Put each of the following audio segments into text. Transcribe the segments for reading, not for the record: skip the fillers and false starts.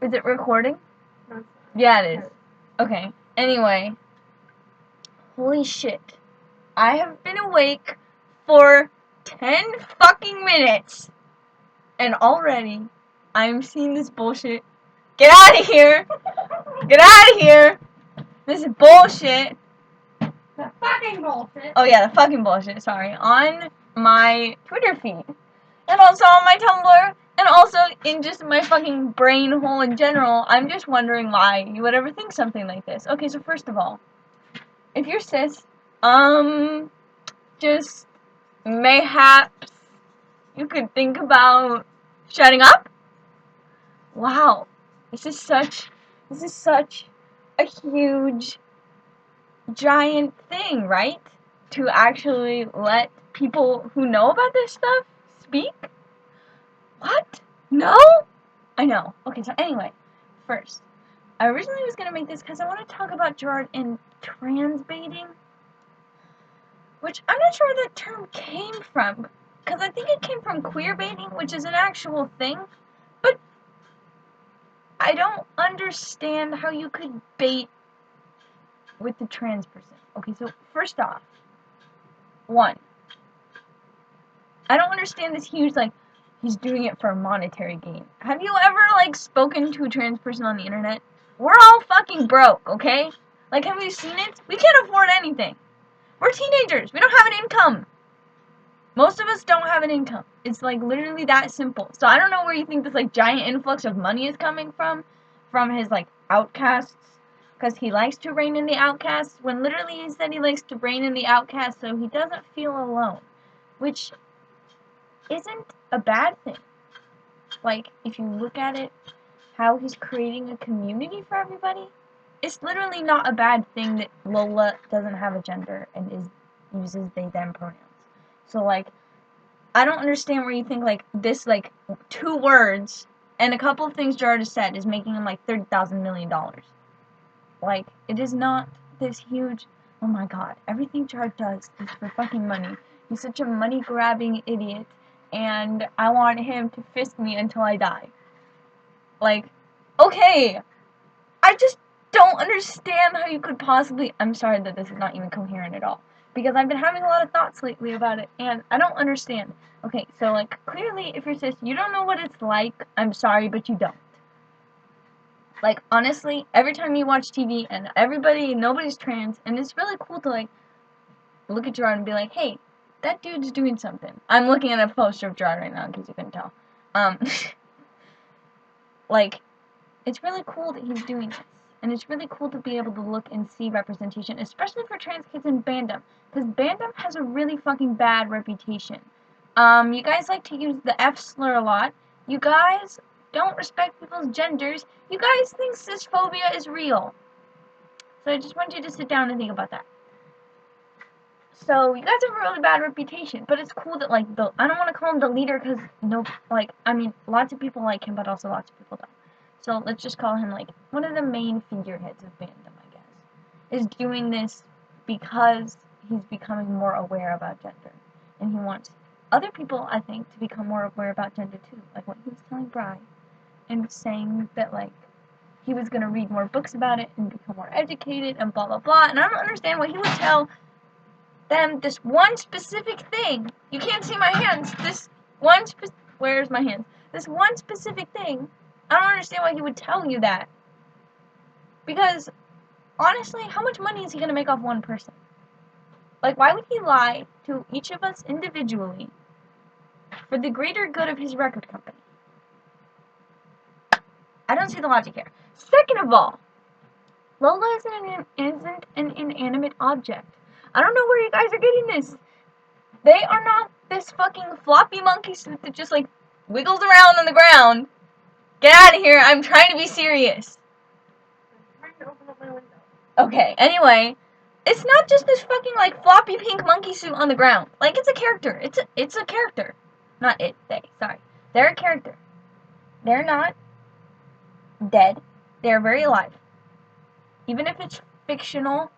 Is it recording? No. Yeah, it is. Okay. Anyway. Holy shit. I have been awake for 10 fucking minutes. And already, I'm seeing this bullshit. Get out of here! Get out of here! This is bullshit. The fucking bullshit. Oh yeah, the fucking bullshit, sorry. On my Twitter feed. And also on my Tumblr. And also in just my fucking brain hole in general. I'm just wondering why you would ever think something like this. Okay, so first of all, if you're cis, just mayhaps you could think about shutting up. Wow, this is such a huge, giant thing, right? To actually let people who know about this stuff speak? What? No? I know. Okay, so anyway, first, I originally was going to make this because I want to talk about Gerard and trans baiting, which I'm not sure where that term came from, because I think it came from queer baiting, which is an actual thing, but I don't understand how you could bait with the trans person. Okay, so first off, one, I don't understand this huge, like, he's doing it for a monetary gain. Have you ever, like, spoken to a trans person on the internet? We're all fucking broke, okay? Like, have you seen it? We can't afford anything. We're teenagers. We don't have an income. Most of us don't have an income. It's, like, literally that simple. So I don't know where you think this, like, giant influx of money is coming from his, like, outcasts. Because he likes to rein in the outcasts, when literally he said he likes to rein in the outcasts so he doesn't feel alone. Which isn't a bad thing. Like, if you look at it, how he's creating a community for everybody, it's literally not a bad thing that Lola doesn't have a gender and uses they them pronouns. So, like, I don't understand where you think, like, this, like, 2 words and a couple of things Gerard has said is making him, like, $30,000 million. Like, it is not this huge, oh my god, everything Gerard does is for fucking money. He's such a money-grabbing idiot, and I want him to fist me until I die. Like, okay, I just don't understand how you could possibly, I'm sorry that this is not even coherent at all, because I've been having a lot of thoughts lately about it, and I don't understand. Okay, so, like, clearly, if you're cis, you don't know what it's like. I'm sorry, but you don't. Like, honestly, every time you watch TV and nobody's trans, and it's really cool to, like, look at Gerard and be like, hey, that dude's doing something. I'm looking at a poster of Gerard right now, in case you couldn't tell. Like, it's really cool that he's doing this. And it's really cool to be able to look and see representation, especially for trans kids in Bandom. Because Bandom has a really fucking bad reputation. You guys like to use the F slur a lot. You guys don't respect people's genders. You guys think cisphobia is real. So I just want you to sit down and think about that. So you guys have a really bad reputation, but it's cool that, like, I don't want to call him the leader because lots of people like him, but also lots of people don't. So let's just call him, like, one of the main figureheads of Bandom, I guess, is doing this because he's becoming more aware about gender, and he wants other people, I think, to become more aware about gender too, like what he was telling Bri, and saying that, like, he was going to read more books about it and become more educated and blah blah blah, and I don't understand why he would tell them this one specific thing. You can't see my hands. Where's my hands? This one specific thing. I don't understand why he would tell you that. Because, honestly, how much money is he going to make off one person? Like, why would he lie to each of us individually for the greater good of his record company? I don't see the logic here. Second of all, Lola isn't an inanimate object. I don't know where you guys are getting this. They are not this fucking floppy monkey suit that just, like, wiggles around on the ground. Get out of here. I'm trying to be serious. I'm trying to open up my window. Okay, anyway, it's not just this fucking, like, floppy pink monkey suit on the ground. Like, it's a character. It's a character. Not it, they. Sorry. They're a character. They're not dead. They're very alive. Even if it's fictional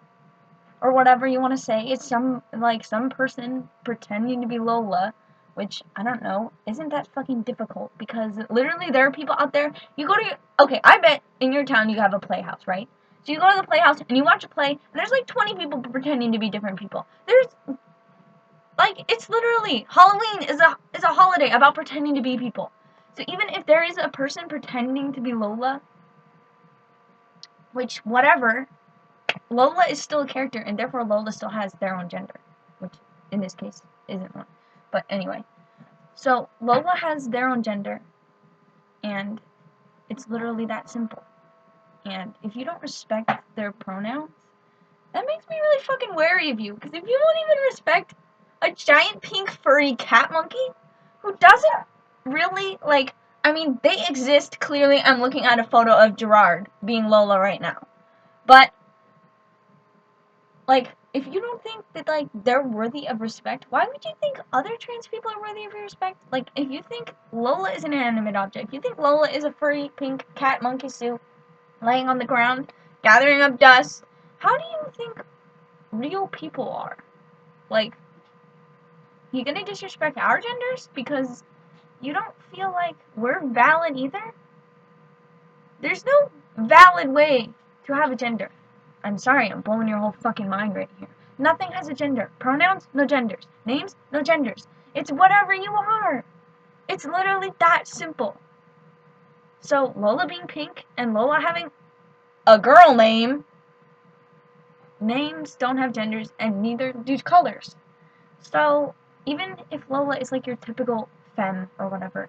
or whatever you want to say, it's some person pretending to be Lola which, I don't know, isn't that fucking difficult? Because literally there are people out there, you go to, okay, I bet in your town you have a playhouse, right? So you go to the playhouse and you watch a play, and there's like 20 people pretending to be different people. There's, like, it's literally, Halloween is a holiday about pretending to be people. So even if there is a person pretending to be Lola, which, whatever, Lola is still a character, and therefore Lola still has their own gender, which in this case isn't one. But anyway, so Lola has their own gender, and it's literally that simple. And if you don't respect their pronouns, that makes me really fucking wary of you. Because if you don't even respect a giant pink furry cat monkey who doesn't really, like, I mean, they exist, clearly. I'm looking at a photo of Gerard being Lola right now. But, like, if you don't think that, like, they're worthy of respect, why would you think other trans people are worthy of your respect? Like, if you think Lola is an inanimate object, if you think Lola is a furry pink cat monkey suit laying on the ground, gathering up dust, how do you think real people are? Like, you gonna disrespect our genders because you don't feel like we're valid either? There's no valid way to have a gender. I'm sorry, I'm blowing your whole fucking mind right here. Nothing has a gender. Pronouns, no genders. Names, no genders. It's whatever you are. It's literally that simple. So, Lola being pink and Lola having a girl name, names don't have genders and neither do colors. So, even if Lola is like your typical femme or whatever,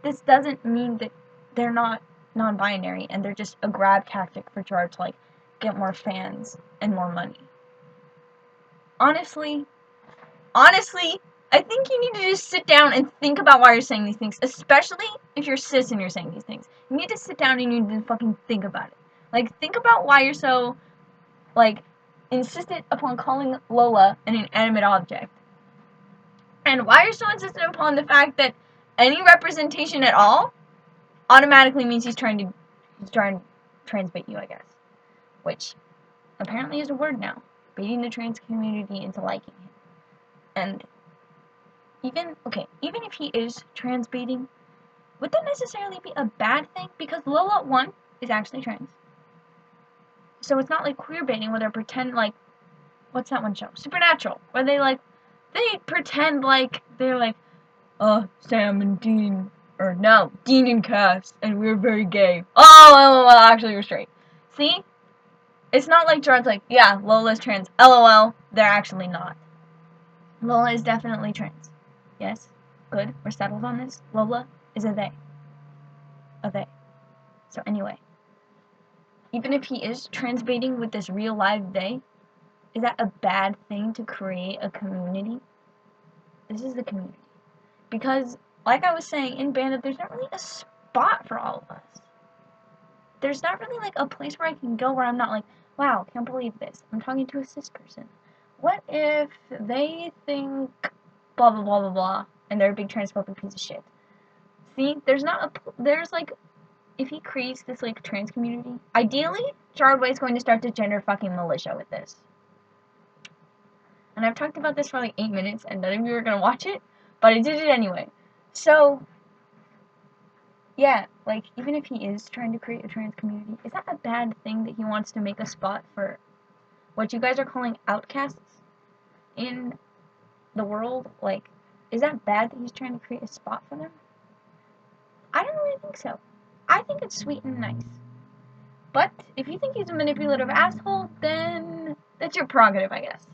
this doesn't mean that they're not non-binary and they're just a grab tactic for Gerard to, like, get more fans and more money. Honestly, I think you need to just sit down and think about why you're saying these things, especially if you're cis and you're saying these things. You need to sit down and you need to fucking think about it. Like, think about why you're so, like, insistent upon calling Lola an inanimate object. And why you're so insistent upon the fact that any representation at all automatically means he's trying to transbait you, I guess. Which apparently is a word now. Baiting the trans community into liking him. And even if he is transbaiting, would that necessarily be a bad thing? Because Lola 1 is actually trans. So it's not like queer baiting where they pretend like, what's that one show? Supernatural. Where they pretend like they're like, Sam and Dean, or no, Dean and Cass, and we're very gay. Oh, well, actually we're straight. See? It's not like Gerard's like, yeah, Lola's trans. LOL, they're actually not. Lola is definitely trans. Yes? Good, we're settled on this. Lola is a they. A they. So anyway, even if he is transbaiting with this real live they, is that a bad thing to create a community? This is the community. Because, like I was saying, in Bandit, there's not really a spot for all of us. There's not really, like, a place where I can go where I'm not like, wow, can't believe this. I'm talking to a cis person. What if they think blah, blah, blah, blah, blah, and they're a big transphobic piece of shit? See, there's like, if he creates this, like, trans community, ideally, Chardway is going to start the gender fucking militia with this. And I've talked about this for, like, 8 minutes, and none of you are gonna watch it, but I did it anyway. So, yeah, like, even if he is trying to create a trans community, is that a bad thing that he wants to make a spot for what you guys are calling outcasts in the world? Like, is that bad that he's trying to create a spot for them? I don't really think so. I think it's sweet and nice. But if you think he's a manipulative asshole, then that's your prerogative, I guess.